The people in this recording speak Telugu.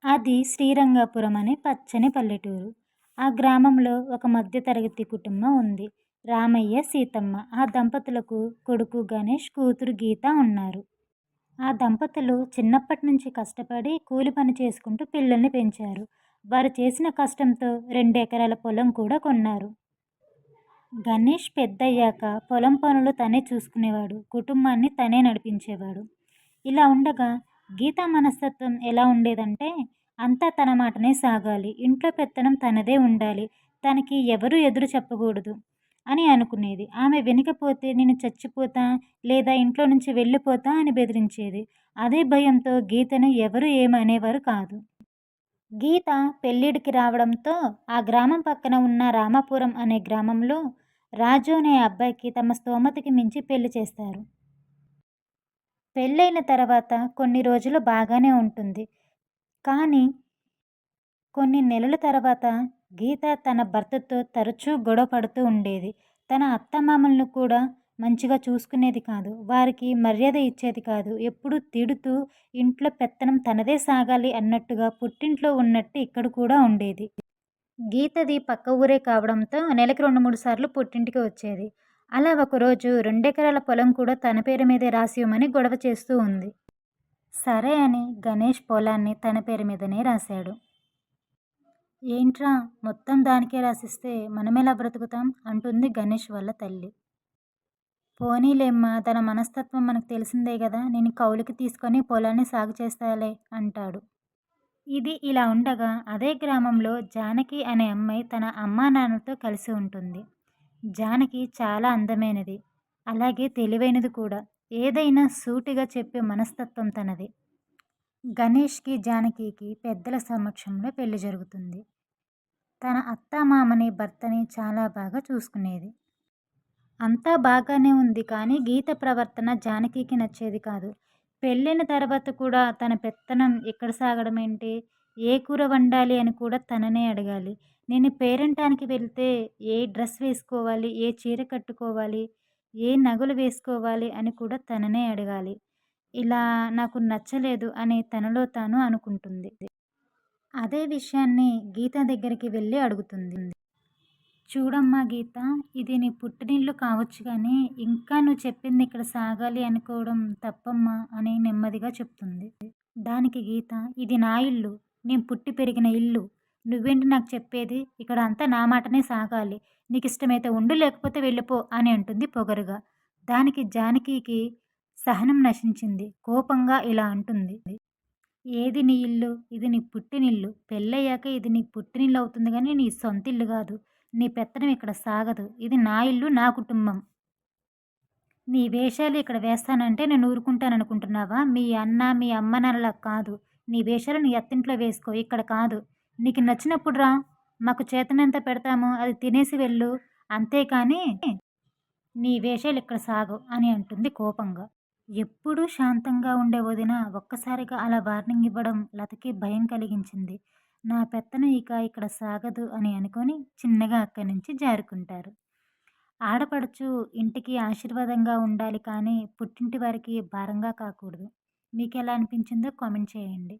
అది శ్రీరంగపురం అనే పచ్చని పల్లెటూరు. ఆ గ్రామంలో ఒక మధ్యతరగతి కుటుంబం ఉంది. రామయ్య, సీతమ్మ. ఆ దంపతులకు కొడుకు గణేష్, కూతురు గీత ఉన్నారు. ఆ దంపతులు చిన్నప్పటి నుంచి కష్టపడి కూలి పని చేసుకుంటూ పిల్లల్ని పెంచారు. వారు చేసిన కష్టంతో 2 ఎకరాల పొలం కూడా కొన్నారు. గణేష్ పెద్దయ్యాక పొలం పనులు తనే చూసుకునేవాడు. కుటుంబాన్ని తనే నడిపించేవాడు. ఇలా ఉండగా గీత మనస్తత్వం ఎలా ఉండేదంటే, అంతా తన మాటనే సాగాలి. ఇంట్లో పెత్తనం తనదే ఉండాలి. తనకి ఎవరు ఎదురు చెప్పకూడదు అని అనుకునేది. ఆమె వినకపోతే నేను చచ్చిపోతా లేదా ఇంట్లో నుంచి వెళ్ళిపోతా అని బెదిరించేది. అదే భయంతో గీతను ఎవరు ఏమనేవారు కాదు. గీత పెళ్ళిడికి రావడంతో ఆ గ్రామం పక్కన ఉన్న రామాపురం అనే గ్రామంలో రాజు అనే అబ్బాయికి తమ స్తోమతకి మించి పెళ్లి చేస్తారు. పెళ్ళైన తర్వాత కొన్ని రోజులు బాగానే ఉంటుంది. కానీ కొన్ని నెలల తర్వాత గీత తన భర్తతో తరచూ గొడవ పడుతూ ఉండేది. తన అత్తమామలను కూడా మంచిగా చూసుకునేది కాదు. వారికి మర్యాద ఇచ్చేది కాదు. ఎప్పుడూ తిడుతూ ఇంట్లో పెత్తనం తనదే సాగాలి అన్నట్టుగా పుట్టింట్లో ఉన్నట్టు ఇక్కడ కూడా ఉండేది. గీతది పక్క ఊరే కావడంతో నెలకి 2, 3 సార్లు పుట్టింటికి వచ్చేది. అలా ఒకరోజు 2 ఎకరాల పొలం కూడా తన పేరు మీదే రాసివ్వమని గొడవ చేస్తూ ఉంది. సరే అని గణేష్ పొలాన్ని తన పేరు మీదనే రాశాడు. ఏంట్రా మొత్తం దానికే రాసిస్తే మనమెలా బ్రతుకుతాం అంటుంది గణేష్ వాళ్ళ తల్లి. పోనీలేమ్మా తన మనస్తత్వం మనకు తెలిసిందే గదా నేను కౌలుకి తీసుకొని పొలాన్ని సాగు చేస్తాలే అంటాడు. ఇది ఇలా ఉండగా అదే గ్రామంలో జానకి అనే అమ్మాయి తన అమ్మా నాన్నతో కలిసి ఉంటుంది. జానకి చాలా అందమైనది. అలాగే తెలివైనది కూడా. ఏదైనా సూటిగా చెప్పే మనస్తత్వం తనది. గణేష్కి జానకికి పెద్దల సమక్షంలో పెళ్లి జరుగుతుంది. తన అత్తామామని భర్తని చాలా బాగా చూసుకునేది. అంతా బాగానే ఉంది కానీ గీత ప్రవర్తన జానకికి నచ్చేది కాదు. పెళ్ళైన తర్వాత కూడా తన పెత్తనం ఇక్కడ సాగడమేంటి? ఏ కూర వండాలి అని కూడా తననే అడగాలి. నేను పేరంటానికి వెళ్తే ఏ డ్రెస్ వేసుకోవాలి? ఏ చీర కట్టుకోవాలి? ఏ నగలు వేసుకోవాలి? అని కూడా తననే అడగాలి. ఇలా నాకు నచ్చలేదు అని తనలో తాను అనుకుంటుంది. అదే విషయాన్ని గీత దగ్గరికి వెళ్ళి అడుగుతుంది. చూడమ్మా గీత, ఇది నీ పుట్టినిల్లు కావచ్చు కానీ ఇంకా నువ్వు చెప్పింది ఇక్కడ సాగాలి అనుకోవడం తప్పమ్మా అని నెమ్మదిగా చెప్తుంది. దానికి గీత, ఇది నా ఇల్లు. నేను పుట్టి పెరిగిన ఇల్లు. నువ్వేంటి నాకు చెప్పేది? ఇక్కడ అంతా నా మాటనే సాగాలి. నీకు ఇష్టమైతే ఉండు లేకపోతే వెళ్ళిపో అని అంటుంది పొగరుగా. దానికి జానకికి సహనం నశించింది. కోపంగా ఇలా అంటుంది. ఏది నీ ఇల్లు? ఇది నీ పుట్టినిల్లు. పెళ్ళయ్యాక ఇది నీ పుట్టినిల్లు అవుతుంది కానీ నీ సొంతిల్లు కాదు. నీ పెత్తనం ఇక్కడ సాగదు. ఇది నా ఇల్లు, నా కుటుంబం. నీ వేషాలు ఇక్కడ వేస్తానంటే నేను ఊరుకుంటాననుకుంటున్నావా? మీ అన్న, మీ అమ్మ నాన్నలా కాదు. నీ వేషాలు నీ అత్తింట్లో వేసుకో. ఇక్కడ కాదు. నీకు నచ్చినప్పుడు రా. మాకు చేతనంత పెడతాము. అది తినేసి వెళ్ళు. అంతేకానీ నీ వేషాలు ఇక్కడ సాగవు అని అంటుంది కోపంగా. ఎప్పుడూ శాంతంగా ఉండే వదిన ఒక్కసారిగా అలా వార్నింగ్ ఇవ్వడం లతకి భయం కలిగించింది. నా పెత్తనం ఇక ఇక్కడ సాగదు అని అనుకొని చిన్నగా అక్కడి నుంచి జారుకుంటారు. ఆడపడుచు ఇంటికి ఆశీర్వాదంగా ఉండాలి కానీ పుట్టింటి వారికి భారంగా కాకూడదు. మీకెలా అనిపించిందో కామెంట్ చేయండి.